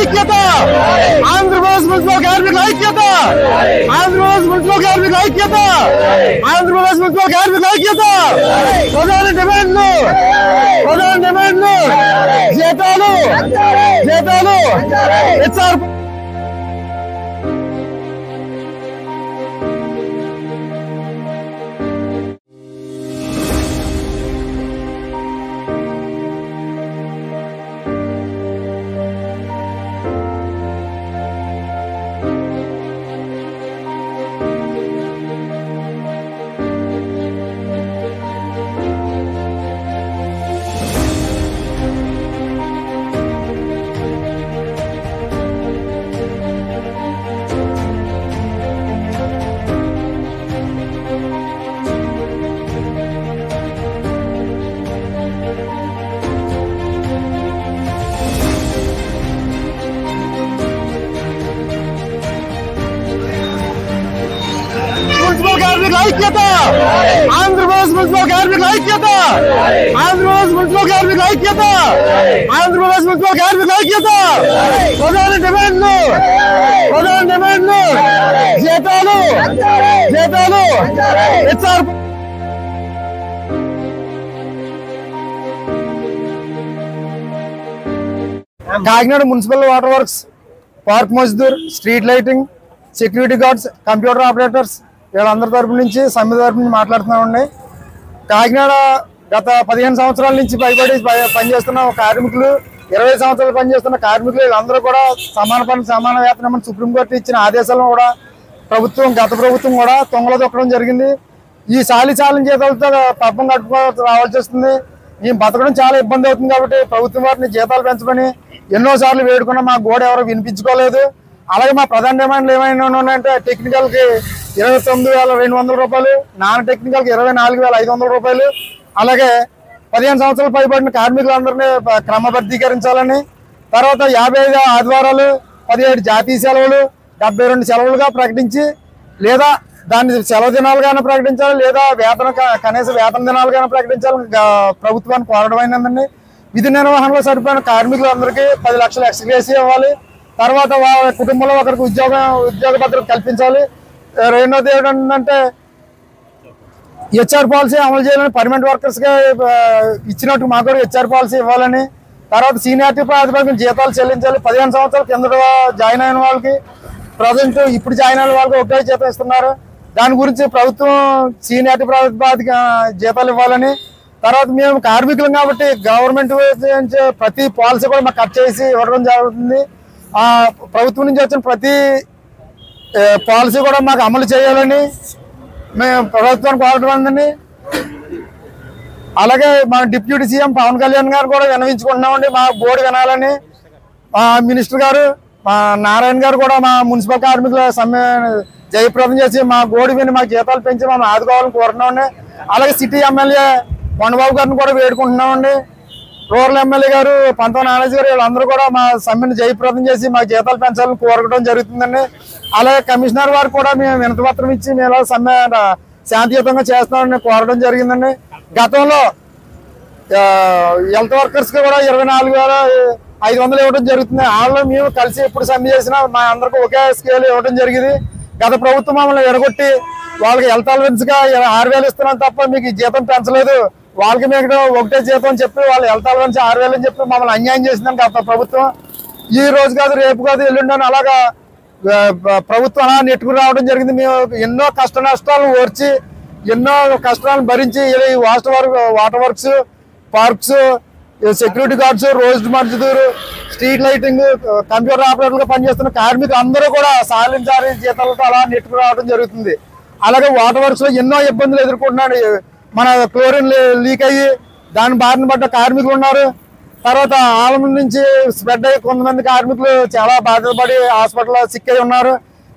ఐక్యత, ఆంధ్రప్రదేశ్ మున్సిపల్ కార్మికుల ఐక్యత, ఆంధ్రప్రదేశ్ మున్సిపల్ కార్మికుల ఐక్యత, ఆంధ్రప్రదేశ్ మున్సిపల్ కార్మికుల ఐక్యత. ప్రధాన డిమాండ్లు జీతాలు హెచ్ఆర్ ఐక్యత, ఆంధ్రప్రదేశ్ మున్సిపల్ కార్మికుల ఐక్యత, ఆంధ్రప్రదేశ్ మున్సిపల్ కార్మికుల ఐక్యత, ఆంధ్రప్రదేశ్ మున్సిపల్ కార్మికుల ఐక్యత. ప్రధాన డిమాండ్లు జీతాలు HR Kakinada municipal water works, park Mazdoor, street lighting, security guards, computer operators వీళ్ళందరి తరపు నుంచి సమ్మె తరపు నుంచి మాట్లాడుతున్నామండి. కాకినాడ గత 15 సంవత్సరాల నుంచి పైబడి పనిచేస్తున్న కార్మికులు, 20 సంవత్సరాలు పనిచేస్తున్న కార్మికులు వీళ్ళందరూ కూడా సమాన పని సమాన వేతనం సుప్రీంకోర్టు ఇచ్చిన ఆదేశాలను కూడా గత ప్రభుత్వం కూడా తొంగలో తొక్కడం జరిగింది. ఈ చాలిన జీతాలతో పాపం కట్టుకోవాల్సి రావాల్సి వస్తుంది. మేము బతకడం చాలా ఇబ్బంది అవుతుంది కాబట్టి ప్రభుత్వం వారిని జీతాలు పెంచమని ఎన్నోసార్లు వేడుకున్నా మా గోడ ఎవరో వినిపించుకోలేదు. అలాగే మా ప్రధాన డిమాండ్లు ఏమైనా ఉన్నాయంటే టెక్నికల్కి 29,200 రూపాయలు, నాన్ టెక్నికల్కి 24,500 రూపాయలు, అలాగే 15 సంవత్సరాలు పైబడిన కార్మికులందరినీ క్రమబద్ధీకరించాలని, తర్వాత 55 ఆదివారాలు, 17 జాతీయ సెలవులు, 72 సెలవులుగా ప్రకటించి లేదా దాన్ని సెలవు దినాలుగానే ప్రకటించాలి లేదా కనీస వేతన దినాలుగానే ప్రకటించాలని ప్రభుత్వాన్ని కోరడం అయినందండి. విధి నిర్వహణలో సరిపోయిన కార్మికులందరికీ 10 లక్షలు ఎక్స్గ్రేస్ ఇవ్వాలి. తర్వాత వాళ్ళ కుటుంబంలో ఒకరికి ఉద్యోగ భద్రత కల్పించాలి. రెండోది ఏంటంటే హెచ్ఆర్ పాలసీ అమలు చేయాలని, పర్మనెంట్ వర్కర్స్గా ఇచ్చినట్టు మాకు కూడా హెచ్ఆర్ పాలసీ ఇవ్వాలని, తర్వాత సీనియారిటీ ప్రాతిపదికన జీతాలు చెల్లించాలి. 15 సంవత్సరాల కింద జాయిన్ అయిన వాళ్ళకి ప్రజెంట్ ఇప్పుడు జాయిన్ అయిన వాళ్ళకి ఒకే జీతం ఇస్తున్నారు. దాని గురించి ప్రభుత్వం సీనియారిటీ ప్రాతిపదిక జీతాలు ఇవ్వాలని, తర్వాత మేము కార్మికులం కాబట్టి గవర్నమెంట్ ప్రతి పాలసీ కూడా మాకు కట్ చేసి ఇవ్వడం జరుగుతుంది. ప్రభుత్వం నుంచి వచ్చిన ప్రతి పాలసీ కూడా మాకు అమలు చేయాలని మేము ప్రభుత్వానికి కోరడం. అలాగే మా డిప్యూటీ సీఎం పవన్ కళ్యాణ్ గారు కూడా విన్నవించుకుంటున్నామండి. మా బోర్డు వినాలని, మా మినిస్టర్ గారు మా నారాయణ గారు కూడా మా మున్సిపల్ కార్మికుల సమ్మె జయప్రదం చేసి మా గోడు విని మా జీతాలు పెంచి మమ్మల్ని ఆదుకోవాలని కోరుతున్నామండి. అలాగే సిటీ ఎమ్మెల్యే కొండబాబు గారిని కూడా వేడుకుంటున్నామండి. రూరల్ ఎమ్మెల్యే గారు పంతం నానాజీ గారు వీళ్ళందరూ కూడా మా సమ్మెను జయప్రదం చేసి మా జీతాలు పెంచాలని కోరడం జరుగుతుందండి. అలాగే కమిషనర్ వారు కూడా మేము వినతిపత్రం ఇచ్చి మేము సమ్మె శాంతియుతంగా చేస్తామని కోరడం జరిగిందండి. గతంలో హెల్త్ వర్కర్స్కి కూడా 24,500 ఇవ్వడం జరుగుతుంది. వాళ్ళు మేము కలిసి ఎప్పుడు సమ్మె చేసినా మా అందరికీ ఒకే స్కేల్ ఇవ్వడం జరిగింది. గత ప్రభుత్వం మమ్మల్ని ఎడగొట్టి వాళ్ళకి హెల్త్ అలవెన్స్గా 6,000 ఇస్తున్నాం తప్ప మీకు జీతం పెంచలేదు, వాళ్ళకి మీకు ఒకటే జీతం అని చెప్పి వాళ్ళు హెల్త్ అలవెన్స్ 6,000 అని చెప్పి మమ్మల్ని అన్యాయం చేసిందని గత ప్రభుత్వం. ఈ రోజు కాదు రేపు కాదు ఎల్లుండని అలాగా ప్రభుత్వం అలా నెట్టుకుని రావడం జరిగింది. మేము ఎన్నో కష్ట నష్టాలను ఓర్చి ఎన్నో కష్టాలను భరించి ఈ water works, parks, security guards, road మజ్దూర్, స్ట్రీట్ లైటింగ్, కంప్యూటర్ ఆపరేటర్లుగా పనిచేస్తున్న కార్మికులు అందరూ కూడా సాలించారి జీతాలతో అలా నెట్టుకు రావడం జరుగుతుంది. అలాగే వాటర్ వర్క్స్ లో ఎన్నో ఇబ్బందులు ఎదుర్కొంటున్నాడు. మన క్లోరిన్ లీక్ అయ్యి దాని బారిన పడ్డ కార్మికులు ఉన్నారు. తర్వాత ఆలమ నుంచి స్ప్రెడ్ అయ్యి కొంతమంది కార్మికులు చాలా బాధపడి హాస్పిటల్లో సిక్ అయి ఉన్నారు.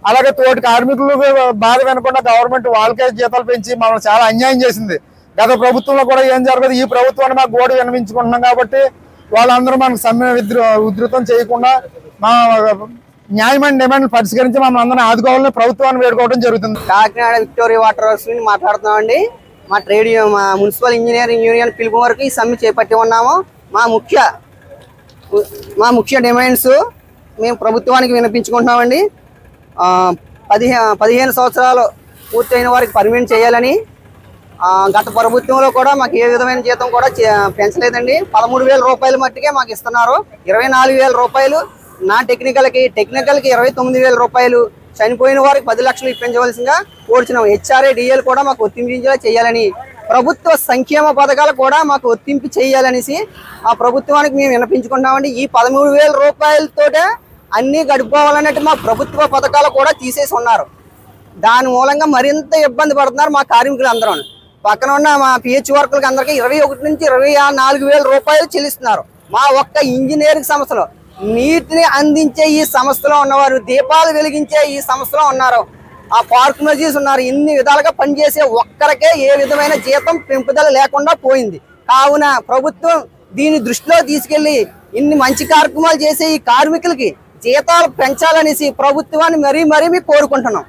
అలాగే తోటి కార్మికులు బాధ వినకుండా గవర్నమెంట్ వాళ్ళకే జీతాలు పెంచి మమ్మల్ని చాలా అన్యాయం చేసింది. గత ప్రభుత్వంలో కూడా ఏం జరగదు. ఈ ప్రభుత్వాన్ని మాకు గోడు వినిపించుకుంటున్నాం కాబట్టి వాళ్ళందరూ మనకు సమ్మె ఉధృతం చేయకుండా మా న్యాయమైన డిమాండ్లు పరిష్కరించి మమ్మల్ని అందరినీ ఆదుకోవాలని ప్రభుత్వాన్ని వేడుకోవడం జరుగుతుంది. కాకినాడ విక్టోరియా వాటర్ వర్క్స్ నుండి మాట్లాడుతున్నామండి. మా ట్రేడ్ మా మున్సిపల్ ఇంజనీరింగ్ యూనియన్ పిలుపు వరకు ఈ సమ్మె చేపట్టి ఉన్నాము. మా ముఖ్య డిమాండ్స్ మేము ప్రభుత్వానికి వినిపించుకుంటున్నామండి. 15 సంవత్సరాలు పూర్తయిన వారికి పర్మనెంట్ చేయాలని. గత ప్రభుత్వంలో కూడా మాకు ఏ విధమైన జీతం కూడా పెంచలేదండి. 13,000 రూపాయలు మట్టికే మాకు ఇస్తున్నారు. 24,000 రూపాయలు నా టెక్నికల్కి 29,000 రూపాయలు. చనిపోయిన వారికి 10 లక్షలు ఇప్పించవలసిందిగా కోరుచున్నాం. హెచ్ఆర్ఏ డిఎల్ కూడా మాకు వర్తించేలా చేయాలని, ప్రభుత్వ సంక్షేమ పథకాలు కూడా మాకు వర్తింపు చేయాలనేసి ఆ ప్రభుత్వానికి మేము వినిపించుకుంటామండి. ఈ 13,000 రూపాయలతోటే అన్నీ గడుపుకోవాలన్నట్టు మా ప్రభుత్వ పథకాలు కూడా తీసేసి ఉన్నారు. దాని మూలంగా మరింత ఇబ్బంది పడుతున్నారు మా కార్మికులు అందరూ. పక్కన ఉన్న మా పిహెచ్ వర్కులకి అందరికీ 21 నుంచి 24,000 రూపాయలు చెల్లిస్తున్నారు. మా ఒక్క ఇంజనీరింగ్ సంస్థలో, నీటిని అందించే ఈ సంస్థలో ఉన్నవారు, దీపాలు వెలిగించే ఈ సంస్థలో ఉన్నారు, ఆ పార్క్ మజీస్ ఉన్నారు, ఇన్ని విధాలుగా పనిచేసే ఒక్కరికే ఏ విధమైన జీతం పెంపుదల లేకుండా పోయింది. కావున ప్రభుత్వం దీన్ని దృష్టిలో తీసుకెళ్లి ఇన్ని మంచి కార్యక్రమాలు చేసే ఈ కార్మికులకి జీతాలు పెంచాలనేసి ప్రభుత్వాన్ని మరీ కోరుకుంటున్నాం.